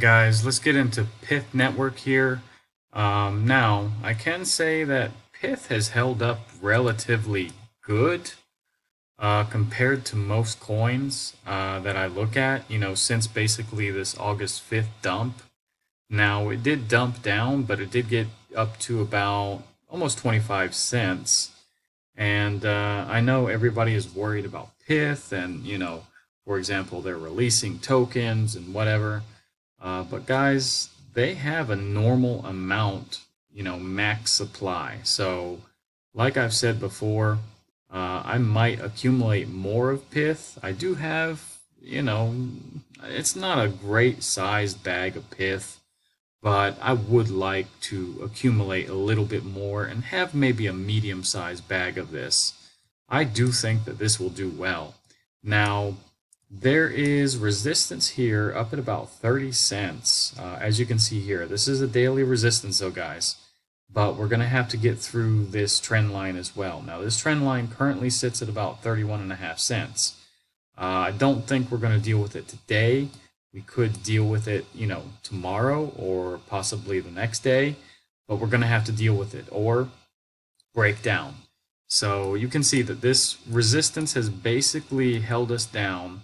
Guys, let's get into Pyth Network here. Now, I can say that Pyth has held up relatively good compared to most coins that I look at, since basically this August 5th dump. Now, it did dump down, but it did get up to about almost 25 cents. And I know everybody is worried about Pyth and, for example, they're releasing tokens and whatever. But guys, they have a normal amount, max supply. So, like I've said before, I might accumulate more of Pyth. I do have, it's not a great sized bag of Pyth, but I would like to accumulate a little bit more and have maybe a medium sized bag of this. I do think that this will do well. Now, there is resistance here up at about 30 cents. As you can see here, this is a daily resistance though, guys. But we're going to have to get through this trend line as well. Now, this trend line currently sits at about 31.5 cents. I don't think we're going to deal with it today. We could deal with it, tomorrow or possibly the next day. But we're going to have to deal with it or break down. So you can see that this resistance has basically held us down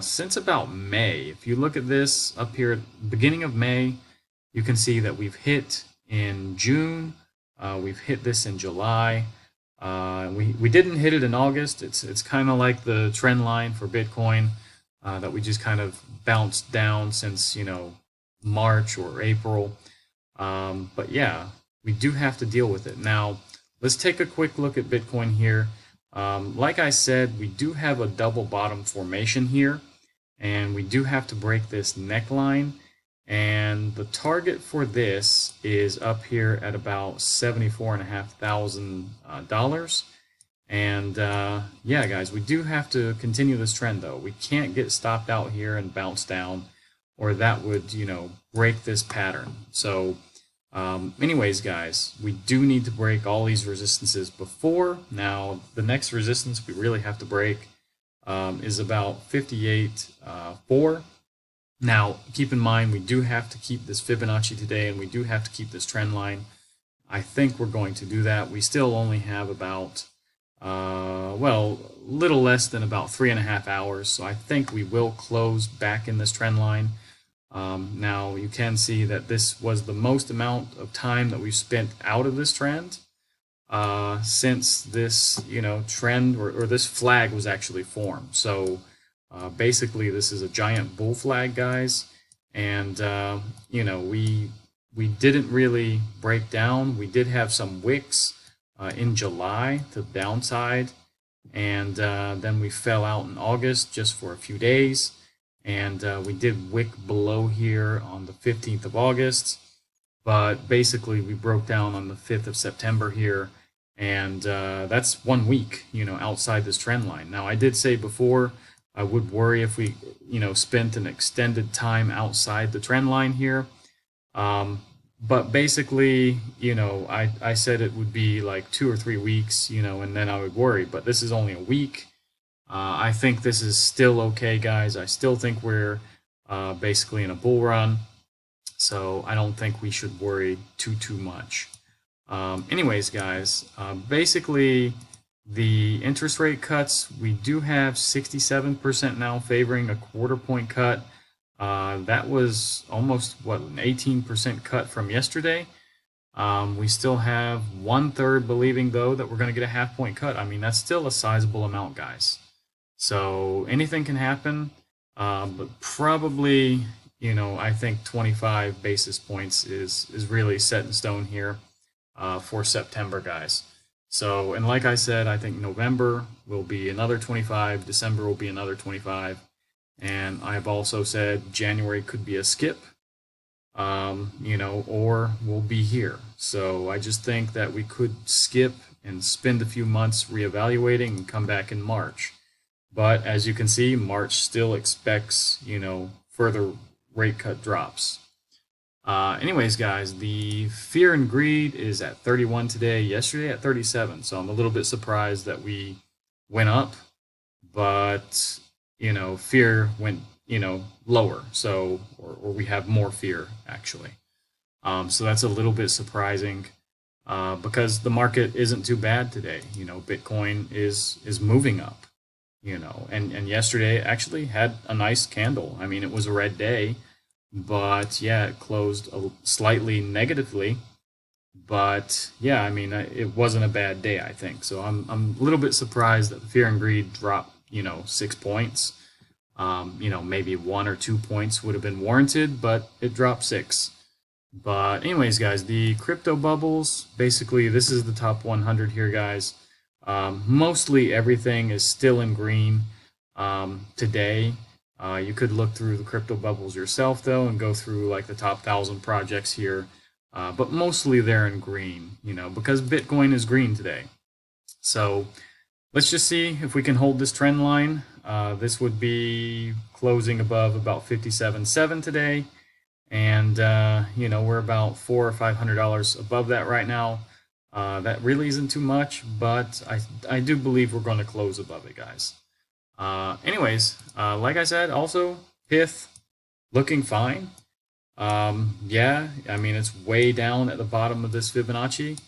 since about May. If you look at this up here at the beginning of May, you can see that we've hit in June, we've hit this in July. We didn't hit it in August. It's kind of like the trend line for Bitcoin that we just kind of bounced down since March or April. But yeah, we do have to deal with it. Now, let's take a quick look at Bitcoin here. Like I said, we do have a double bottom formation here, and we do have to break this neckline. And the target for this is up here at about $74,500. And yeah, guys, we do have to continue this trend though. We can't get stopped out here and bounce down, or that would, break this pattern. So anyways, guys, we do need to break all these resistances before. Now, the next resistance we really have to break is about 58.4. Now, keep in mind, we do have to keep this Fibonacci today, and we do have to keep this trend line. I think we're going to do that. We still only have about, well, little less than about 3.5 hours, so I think we will close back in this trend line. Now, you can see that this was the most amount of time that we've spent out of this trend since this, trend or this flag was actually formed. So basically, this is a giant bull flag, guys, and we didn't really break down. We did have some wicks in July to the downside, and then we fell out in August just for a few days. And we did wick below here on the 15th of August, but basically we broke down on the 5th of September here, and that's 1 week, outside this trend line. Now, I did say before I would worry if we, spent an extended time outside the trend line here, but basically, I said it would be like 2 or 3 weeks, and then I would worry, but this is only a week. I think this is still okay, guys. I still think we're basically in a bull run, so I don't think we should worry too much. Anyways, guys, basically the interest rate cuts, we do have 67% now favoring a 1/4 point cut. That was almost, what, an 18% cut from yesterday. We still have 1/3 believing, though, that we're going to get a 1/2 point cut. I mean, that's still a sizable amount, guys. So anything can happen, but probably, I think 25 basis points is really set in stone here for September, guys. So, and like I said, I think November will be another 25, December will be another 25, and I've also said January could be a skip, or we'll be here. So I just think that we could skip and spend a few months reevaluating and come back in March. But as you can see, March still expects, further rate cut drops. Anyways, guys, the fear and greed is at 31 today, yesterday at 37. So I'm a little bit surprised that we went up, but, fear went lower. So, or we have more fear actually. So that's a little bit surprising because the market isn't too bad today. Bitcoin is moving up. And yesterday actually had a nice candle. I mean, it was a red day, but yeah, it closed slightly negatively. But yeah, I mean, it wasn't a bad day, I think. So I'm a little bit surprised that the fear and greed dropped, 6 points. Maybe 1 or 2 points would have been warranted, but it dropped six. But anyways, guys, the crypto bubbles, basically, this is the top 100 here, guys. Mostly everything is still in green today. You could look through the crypto bubbles yourself, though, and go through like the top 1,000 projects here. But mostly they're in green, because Bitcoin is green today. So let's just see if we can hold this trend line. This would be closing above about 57.7 today. And we're about $400 or $500 above that right now. That really isn't too much, but I do believe we're going to close above it, guys. Anyways, like I said, also Pyth looking fine. Yeah, I mean it's way down at the bottom of this Fibonacci,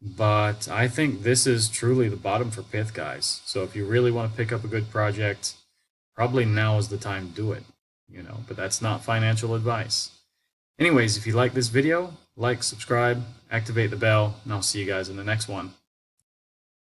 but I think this is truly the bottom for Pyth, guys. So if you really want to pick up a good project, probably now is the time to do it. But that's not financial advice. Anyways, if you like this video, like, subscribe, activate the bell, and I'll see you guys in the next one.